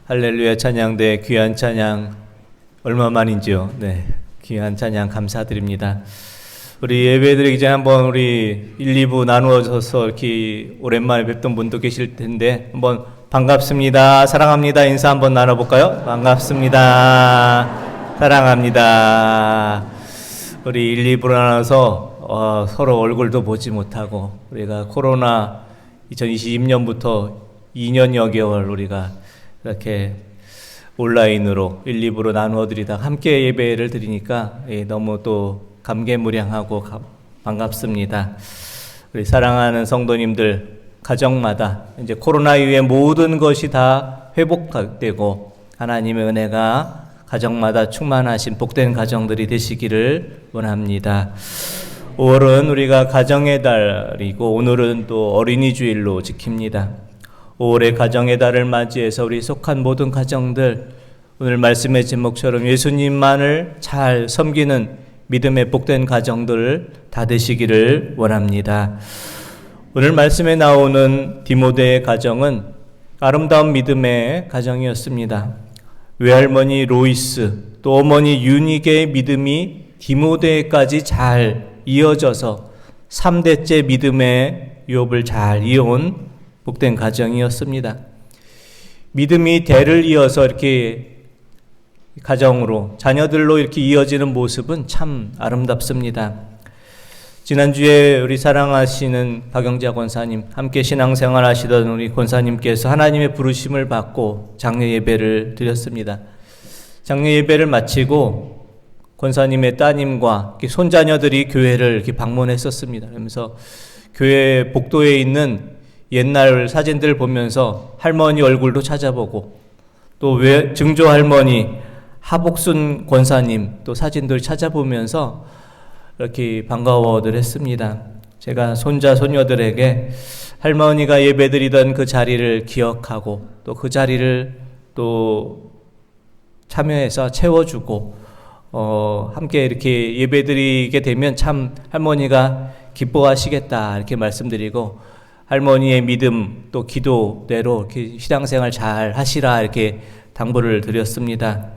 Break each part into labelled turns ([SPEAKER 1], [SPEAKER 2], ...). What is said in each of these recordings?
[SPEAKER 1] 할렐루야 찬양대 귀한 찬양 얼마만인지요. 네, 귀한 찬양 감사드립니다. 우리 예배드리기 전에 한번 우리 1, 2부 나누어져서 이렇게 오랜만에 뵙던 분도 계실 텐데 한번 반갑습니다, 사랑합니다 인사 한번 나눠볼까요? 반갑습니다, 사랑합니다. 우리 1, 2부로 나눠서 서로 얼굴도 보지 못하고 우리가 코로나 2020년부터 2년여 개월 우리가 이렇게 온라인으로 1, 2부로 나누어 드리다 함께 예배를 드리니까 너무 또 감개무량하고 반갑습니다. 우리 사랑하는 성도님들 가정마다 이제 코로나 이후에 모든 것이 다 회복되고 하나님의 은혜가 가정마다 충만하신 복된 가정들이 되시기를 원합니다. 5월은 우리가 가정의 달이고 오늘은 또 어린이 주일로 지킵니다. 5월의 가정의 달을 맞이해서 우리 속한 모든 가정들 오늘 말씀의 제목처럼 예수님만을 잘 섬기는 믿음의 복된 가정들 다 되시기를 원합니다. 오늘 말씀에 나오는 디모데의 가정은 아름다운 믿음의 가정이었습니다. 외할머니 로이스 또 어머니 유니게의 믿음이 디모데까지 잘 이어져서 3대째 믿음의 유업을 잘 이어온 복된 가정이었습니다. 믿음이 대를 이어서 이렇게 가정으로 자녀들로 이렇게 이어지는 모습은 참 아름답습니다. 지난주에 우리 사랑하시는 박영자 권사님 함께 신앙생활 하시던 우리 권사님께서 하나님의 부르심을 받고 장례 예배를 드렸습니다. 장례 예배를 마치고 권사님의 따님과 손자녀들이 교회를 이렇게 방문했었습니다. 그러면서 교회 복도에 있는 옛날 사진들 보면서 할머니 얼굴도 찾아보고 또 증조 할머니 하복순 권사님 또 사진들 찾아보면서 이렇게 반가워들 했습니다. 제가 손자 손녀들에게 할머니가 예배드리던 그 자리를 기억하고 또 그 자리를 또 참여해서 채워주고 함께 이렇게 예배드리게 되면 참 할머니가 기뻐하시겠다 이렇게 말씀드리고 할머니의 믿음 또 기도대로 이렇게 신앙생활 잘 하시라 이렇게 당부를 드렸습니다.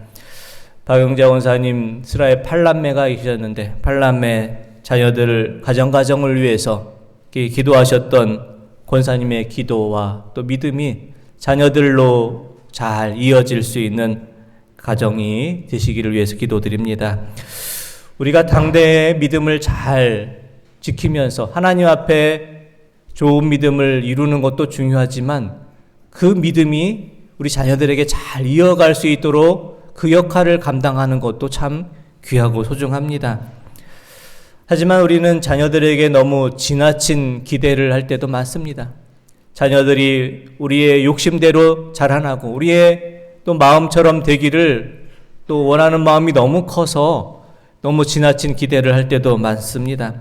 [SPEAKER 1] 박영자 원사님 슬하에 8남매가 계셨는데 8남매 자녀들 가정을 위해서 기도하셨던 권사님의 기도와 또 믿음이 자녀들로 잘 이어질 수 있는 가정이 되시기를 위해서 기도드립니다. 우리가 당대의 믿음을 잘 지키면서 하나님 앞에 좋은 믿음을 이루는 것도 중요하지만 그 믿음이 우리 자녀들에게 잘 이어갈 수 있도록 그 역할을 감당하는 것도 참 귀하고 소중합니다. 하지만 우리는 자녀들에게 너무 지나친 기대를 할 때도 많습니다. 자녀들이 우리의 욕심대로 자라나고 우리의 또 마음처럼 되기를 또 원하는 마음이 너무 커서 너무 지나친 기대를 할 때도 많습니다.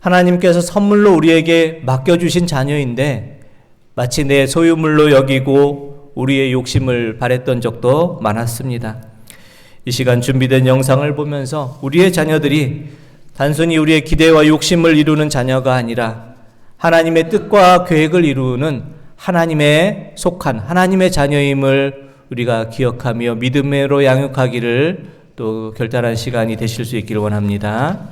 [SPEAKER 1] 하나님께서 선물로 우리에게 맡겨주신 자녀인데 마치 내 소유물로 여기고 우리의 욕심을 발했던 적도 많았습니다. 이 시간 준비된 영상을 보면서 우리의 자녀들이 단순히 우리의 기대와 욕심을 이루는 자녀가 아니라 하나님의 뜻과 계획을 이루는 하나님의 속한 하나님의 자녀임을 우리가 기억하며 믿음으로 양육하기를 또 결단한 시간이 되실 수 있기를 원합니다.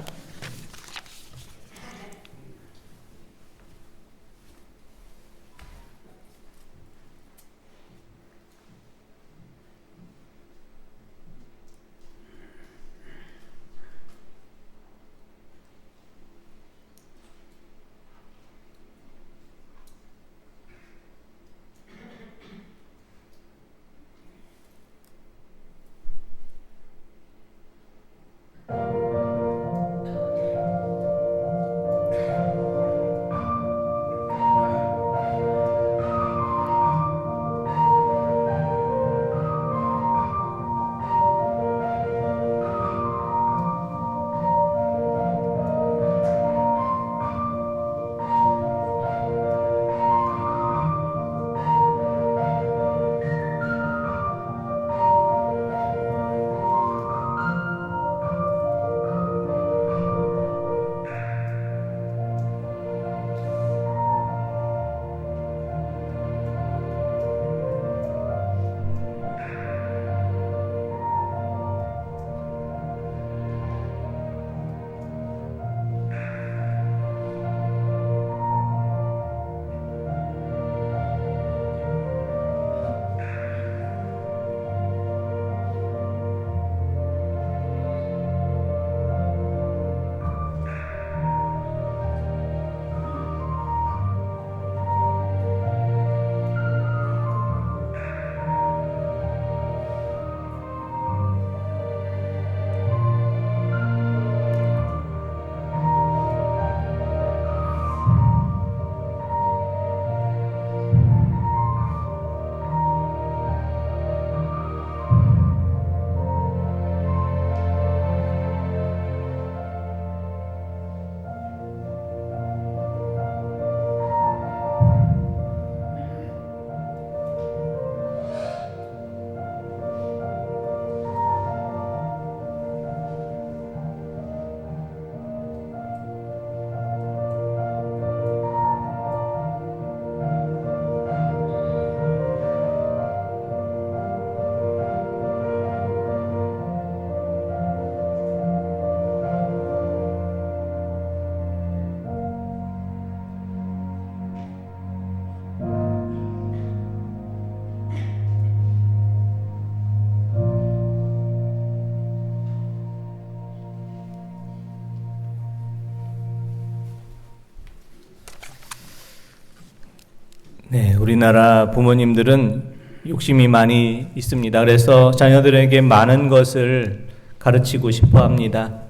[SPEAKER 1] 네, 우리나라 부모님들은 욕심이 많이 있습니다. 그래서 자녀들에게 많은 것을 가르치고 싶어 합니다.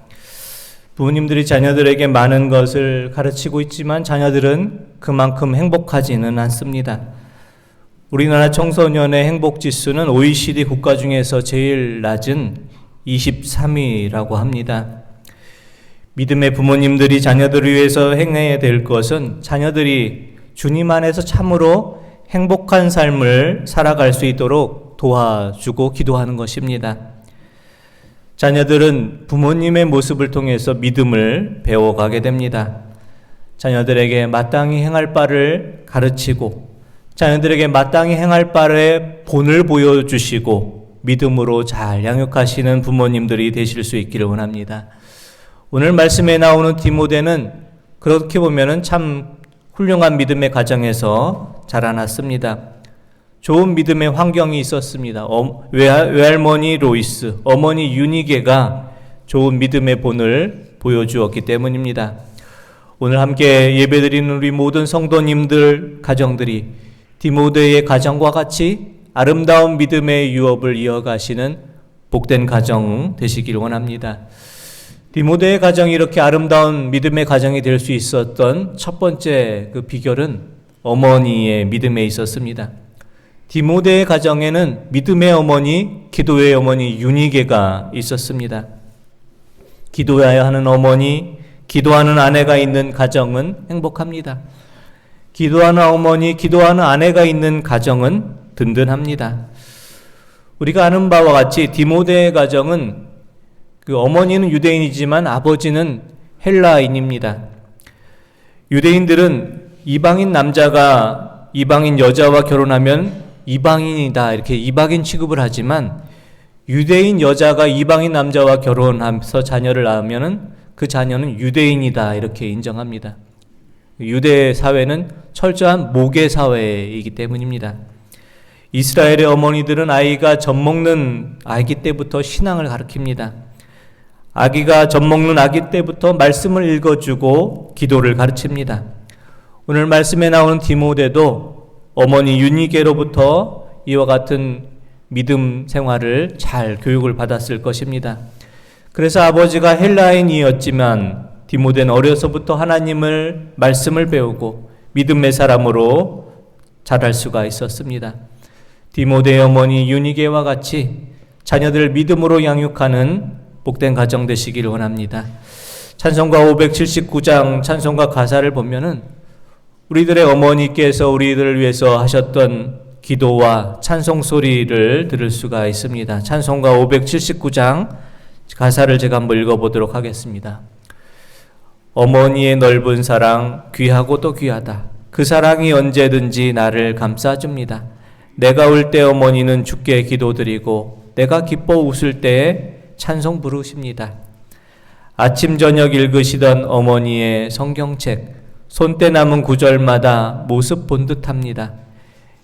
[SPEAKER 1] 부모님들이 자녀들에게 많은 것을 가르치고 있지만 자녀들은 그만큼 행복하지는 않습니다. 우리나라 청소년의 행복 지수는 OECD 국가 중에서 제일 낮은 23위라고 합니다. 믿음의 부모님들이 자녀들을 위해서 행해야 될 것은 자녀들이 주님 안에서 참으로 행복한 삶을 살아갈 수 있도록 도와주고 기도하는 것입니다. 자녀들은 부모님의 모습을 통해서 믿음을 배워가게 됩니다. 자녀들에게 마땅히 행할 바를 가르치고 자녀들에게 마땅히 행할 바의 본을 보여주시고 믿음으로 잘 양육하시는 부모님들이 되실 수 있기를 원합니다. 오늘 말씀에 나오는 디모데는 그렇게 보면은 참 훌륭한 믿음의 가정에서 자라났습니다. 좋은 믿음의 환경이 있었습니다. 외할머니 로이스, 어머니 유니게가 좋은 믿음의 본을 보여주었기 때문입니다. 오늘 함께 예배드리는 우리 모든 성도님들 가정들이 디모데의 가정과 같이 아름다운 믿음의 유업을 이어가시는 복된 가정 되시기를 원합니다. 디모데의 가정이 이렇게 아름다운 믿음의 가정이 될 수 있었던 첫 번째 그 비결은 어머니의 믿음에 있었습니다. 디모데의 가정에는 믿음의 어머니, 기도의 어머니 유니게가 있었습니다. 기도해야 하는 어머니, 기도하는 아내가 있는 가정은 행복합니다. 기도하는 어머니, 기도하는 아내가 있는 가정은 든든합니다. 우리가 아는 바와 같이 디모데의 가정은 그 어머니는 유대인이지만 아버지는 헬라인입니다. 유대인들은 이방인 남자가 이방인 여자와 결혼하면 이방인이다 이렇게 이방인 취급을 하지만 유대인 여자가 이방인 남자와 결혼하면서 자녀를 낳으면 그 자녀는 유대인이다 이렇게 인정합니다. 유대 사회는 철저한 모계 사회이기 때문입니다. 이스라엘의 어머니들은 아이가 젖 먹는 아기 때부터 신앙을 가르칩니다. 아기가 젖 먹는 아기 때부터 말씀을 읽어주고 기도를 가르칩니다. 오늘 말씀에 나오는 디모데도 어머니 유니게로부터 이와 같은 믿음 생활을 잘 교육을 받았을 것입니다. 그래서 아버지가 헬라인이었지만 디모데는 어려서부터 하나님을 말씀을 배우고 믿음의 사람으로 자랄 수가 있었습니다. 디모데의 어머니 유니게와 같이 자녀들을 믿음으로 양육하는 복된 가정 되시기를 원합니다. 찬송가 579장 찬송가 가사를 보면은 우리들의 어머니께서 우리들을 위해서 하셨던 기도와 찬송 소리를 들을 수가 있습니다. 찬송가 579장 가사를 제가 한번 읽어보도록 하겠습니다. 어머니의 넓은 사랑 귀하고 또 귀하다. 그 사랑이 언제든지 나를 감싸줍니다. 내가 울 때 어머니는 주께 기도드리고 내가 기뻐 웃을 때에 찬송 부르십니다. 아침 저녁 읽으시던 어머니의 성경책 손때 남은 구절마다 모습 본 듯합니다.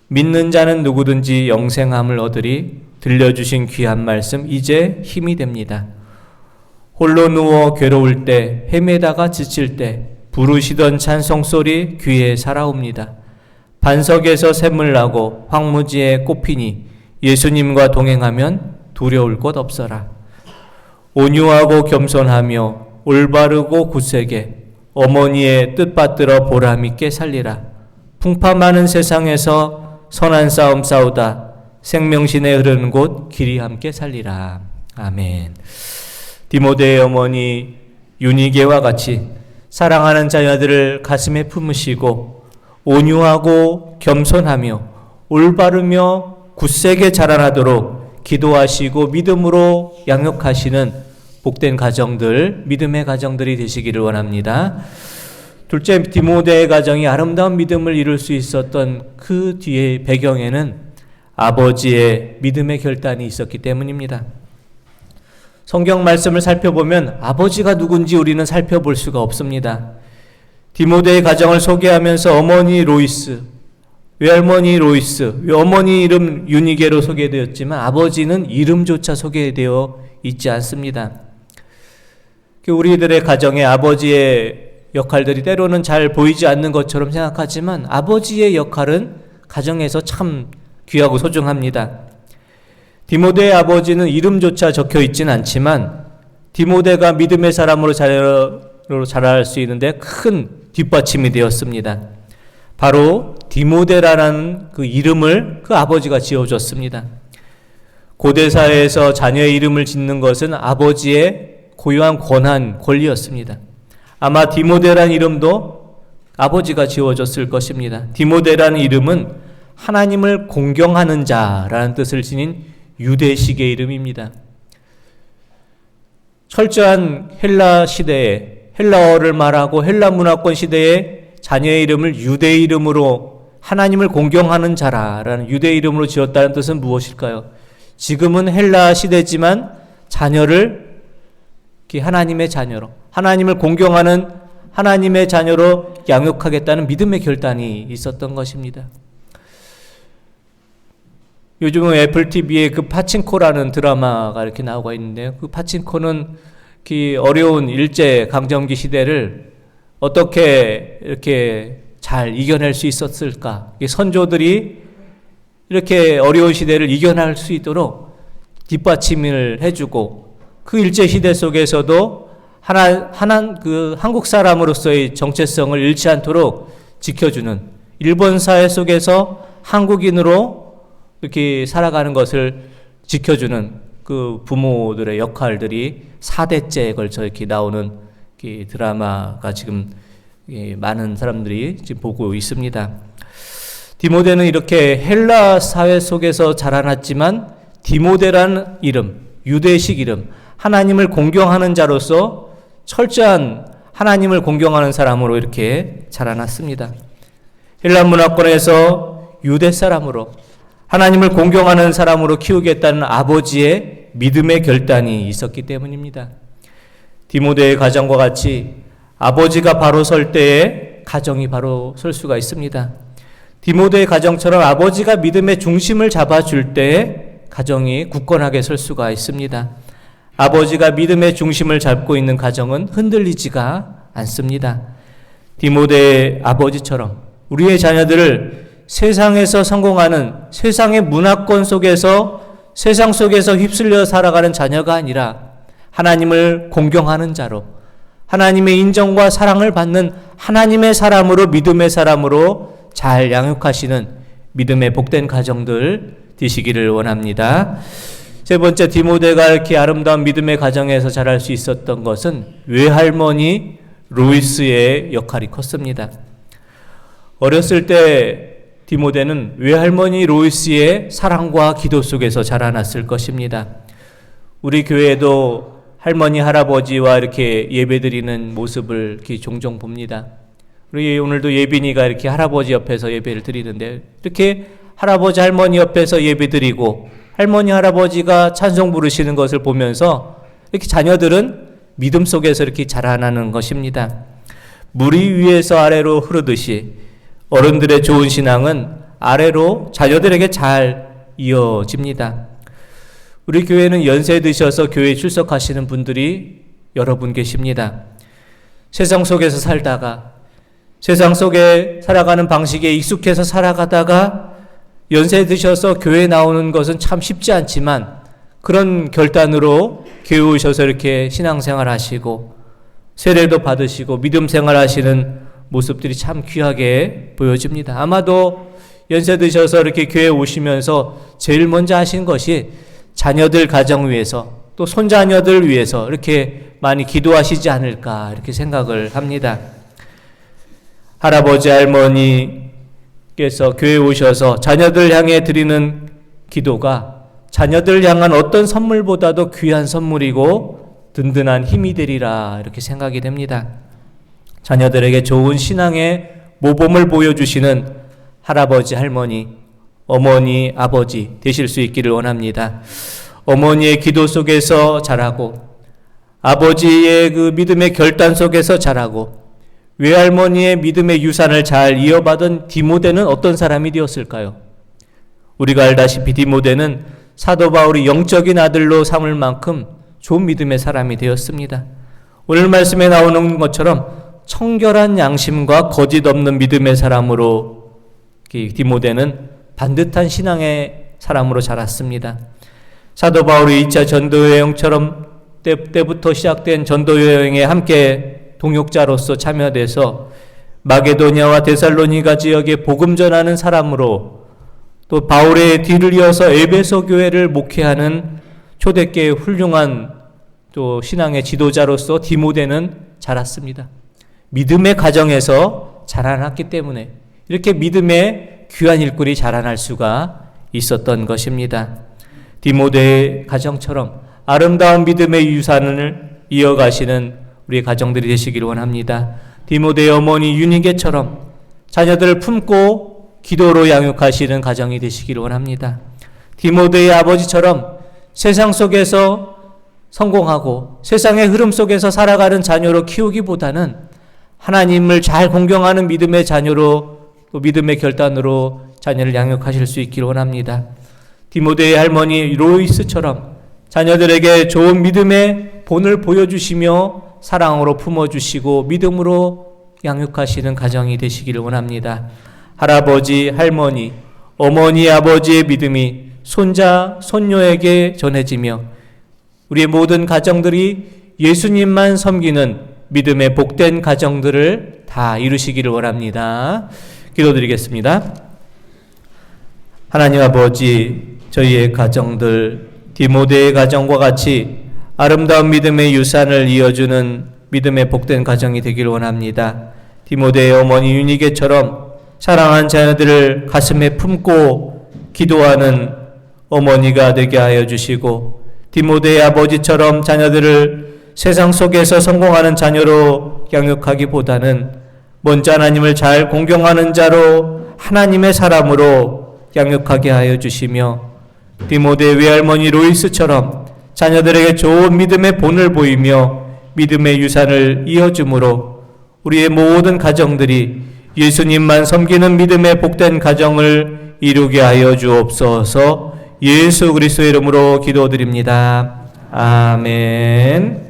[SPEAKER 1] 믿는 자는 누구든지 영생함을 얻으리 들려주신 귀한 말씀 이제 힘이 됩니다. 홀로 누워 괴로울 때 헤매다가 지칠 때 부르시던 찬송소리 귀에 살아옵니다. 반석에서 샘을 나고 황무지에 꽃피니 예수님과 동행하면 두려울 것 없어라. 온유하고 겸손하며 올바르고 굳세게 어머니의 뜻받들어 보람있게 살리라. 풍파 많은 세상에서 선한 싸움 싸우다 생명신에 흐르는 곳 길이 함께 살리라. 아멘. 디모데의 어머니 유니게와 같이 사랑하는 자녀들을 가슴에 품으시고 온유하고 겸손하며 올바르며 굳세게 자라나도록 기도하시고 믿음으로 양육하시는 복된 가정들, 믿음의 가정들이 되시기를 원합니다. 둘째, 디모데의 가정이 아름다운 믿음을 이룰 수 있었던 그 뒤의 배경에는 아버지의 믿음의 결단이 있었기 때문입니다. 성경 말씀을 살펴보면 아버지가 누군지 우리는 살펴볼 수가 없습니다. 디모데의 가정을 소개하면서 어머니 로이스, 외할머니 로이스, 어머니 이름 유니게로 소개되었지만 아버지는 이름조차 소개되어 있지 않습니다. 우리들의 가정에 아버지의 역할들이 때로는 잘 보이지 않는 것처럼 생각하지만 아버지의 역할은 가정에서 참 귀하고 소중합니다. 디모데의 아버지는 이름조차 적혀 있지는 않지만 디모데가 믿음의 사람으로 자랄 수 있는데 큰 뒷받침이 되었습니다. 바로 디모데라는 그 이름을 그 아버지가 지어줬습니다. 고대 사회에서 자녀의 이름을 짓는 것은 아버지의 고유한 권리였습니다. 아마 디모데라는 이름도 아버지가 지어줬을 것입니다. 디모데라는 이름은 하나님을 공경하는 자라는 뜻을 지닌 유대식의 이름입니다. 철저한 헬라 시대에 헬라어를 말하고 헬라 문화권 시대에 자녀의 이름을 유대 이름으로 하나님을 공경하는 자라라는 유대 이름으로 지었다는 뜻은 무엇일까요? 지금은 헬라 시대지만 자녀를 하나님의 자녀로, 하나님을 공경하는 하나님의 자녀로 양육하겠다는 믿음의 결단이 있었던 것입니다. 요즘은 애플 TV에 그 파친코라는 드라마가 이렇게 나오고 있는데요. 그 파친코는 그 어려운 일제 강점기 시대를 어떻게 이렇게 잘 이겨낼 수 있었을까? 선조들이 이렇게 어려운 시대를 이겨낼 수 있도록 뒷받침을 해주고 그 일제 시대 속에서도 그 한국 사람으로서의 정체성을 잃지 않도록 지켜주는 일본 사회 속에서 한국인으로 이렇게 살아가는 것을 지켜주는 그 부모들의 역할들이 4대째에 걸쳐 이렇게 나오는 드라마가 지금 많은 사람들이 지금 보고 있습니다. 디모데는 이렇게 헬라 사회 속에서 자라났지만 디모데라는 이름, 유대식 이름, 하나님을 공경하는 자로서 철저한 하나님을 공경하는 사람으로 이렇게 자라났습니다. 헬라 문화권에서 유대 사람으로 하나님을 공경하는 사람으로 키우겠다는 아버지의 믿음의 결단이 있었기 때문입니다. 디모데의 가정과 같이 아버지가 바로 설 때에 가정이 바로 설 수가 있습니다. 디모데의 가정처럼 아버지가 믿음의 중심을 잡아줄 때에 가정이 굳건하게 설 수가 있습니다. 아버지가 믿음의 중심을 잡고 있는 가정은 흔들리지가 않습니다. 디모데의 아버지처럼 우리의 자녀들을 세상에서 성공하는 세상의 문화권 속에서 세상 속에서 휩쓸려 살아가는 자녀가 아니라 하나님을 공경하는 자로 하나님의 인정과 사랑을 받는 하나님의 사람으로 믿음의 사람으로 잘 양육하시는 믿음의 복된 가정들 되시기를 원합니다. 세 번째, 디모데가 이렇게 아름다운 믿음의 가정에서 자랄 수 있었던 것은 외할머니 로이스의 역할이 컸습니다. 어렸을 때 디모데는 외할머니 로이스의 사랑과 기도 속에서 자라났을 것입니다. 우리 교회에도 할머니, 할아버지와 이렇게 예배드리는 모습을 이렇게 종종 봅니다. 우리 오늘도 예빈이가 이렇게 할아버지 옆에서 예배를 드리는데 이렇게 할아버지, 할머니 옆에서 예배드리고 할머니, 할아버지가 찬송 부르시는 것을 보면서 이렇게 자녀들은 믿음 속에서 이렇게 자라나는 것입니다. 물이 위에서 아래로 흐르듯이 어른들의 좋은 신앙은 아래로 자녀들에게 잘 이어집니다. 우리 교회는 연세 드셔서 교회에 출석하시는 분들이 여러 분 계십니다. 세상 속에서 살다가 세상 속에 살아가는 방식에 익숙해서 살아가다가 연세 드셔서 교회에 나오는 것은 참 쉽지 않지만 그런 결단으로 교회 오셔서 이렇게 신앙생활 하시고 세례도 받으시고 믿음 생활 하시는 모습들이 참 귀하게 보여집니다. 아마도 연세 드셔서 이렇게 교회에 오시면서 제일 먼저 하신 것이 자녀들 가정 위해서 또 손자녀들 위해서 이렇게 많이 기도하시지 않을까 이렇게 생각을 합니다. 할아버지, 할머니께서 교회에 오셔서 자녀들 향해 드리는 기도가 자녀들 향한 어떤 선물보다도 귀한 선물이고 든든한 힘이 되리라 이렇게 생각이 됩니다. 자녀들에게 좋은 신앙의 모범을 보여주시는 할아버지, 할머니, 어머니, 아버지 되실 수 있기를 원합니다. 어머니의 기도 속에서 자라고 아버지의 그 믿음의 결단 속에서 자라고 외할머니의 믿음의 유산을 잘 이어받은 디모데는 어떤 사람이 되었을까요? 우리가 알다시피 디모데는 사도 바울이 영적인 아들로 삼을 만큼 좋은 믿음의 사람이 되었습니다. 오늘 말씀에 나오는 것처럼 청결한 양심과 거짓 없는 믿음의 사람으로 디모데는 반듯한 신앙의 사람으로 자랐습니다. 사도 바울이 2차 전도여행처럼 때부터 시작된 전도여행에 함께 동역자로서 참여돼서 마게도냐와 데살로니가 지역에 복음 전하는 사람으로, 또 바울의 뒤를 이어서 에베소 교회를 목회하는 초대교회의 훌륭한 또 신앙의 지도자로서 디모데는 자랐습니다. 믿음의 가정에서 자라났기 때문에 이렇게 믿음의 귀한 일꾼이 자라날 수가 있었던 것입니다. 디모데의 가정처럼 아름다운 믿음의 유산을 이어가시는 우리 가정들이 되시기를 원합니다. 디모데의 어머니 유니게처럼 자녀들을 품고 기도로 양육하시는 가정이 되시기를 원합니다. 디모데의 아버지처럼 세상 속에서 성공하고 세상의 흐름 속에서 살아가는 자녀로 키우기보다는 하나님을 잘 공경하는 믿음의 자녀로, 또 믿음의 결단으로 자녀를 양육하실 수 있기를 원합니다. 디모데의 할머니 로이스처럼 자녀들에게 좋은 믿음의 본을 보여주시며 사랑으로 품어주시고 믿음으로 양육하시는 가정이 되시기를 원합니다. 할아버지, 할머니, 어머니, 아버지의 믿음이 손자, 손녀에게 전해지며 우리의 모든 가정들이 예수님만 섬기는 믿음의 복된 가정들을 다 이루시기를 원합니다. 기도드리겠습니다. 하나님 아버지, 저희의 가정들 디모데의 가정과 같이 아름다운 믿음의 유산을 이어주는 믿음의 복된 가정이 되기를 원합니다. 디모데의 어머니 유니게처럼 사랑한 자녀들을 가슴에 품고 기도하는 어머니가 되게 하여 주시고, 디모데의 아버지처럼 자녀들을 세상 속에서 성공하는 자녀로 양육하기보다는 먼저 하나님을 잘 공경하는 자로 하나님의 사람으로 양육하게 하여 주시며, 디모데의 외할머니 로이스처럼 자녀들에게 좋은 믿음의 본을 보이며 믿음의 유산을 이어줌으로 우리의 모든 가정들이 예수님만 섬기는 믿음의 복된 가정을 이루게 하여 주옵소서. 예수 그리스도의 이름으로 기도드립니다. 아멘.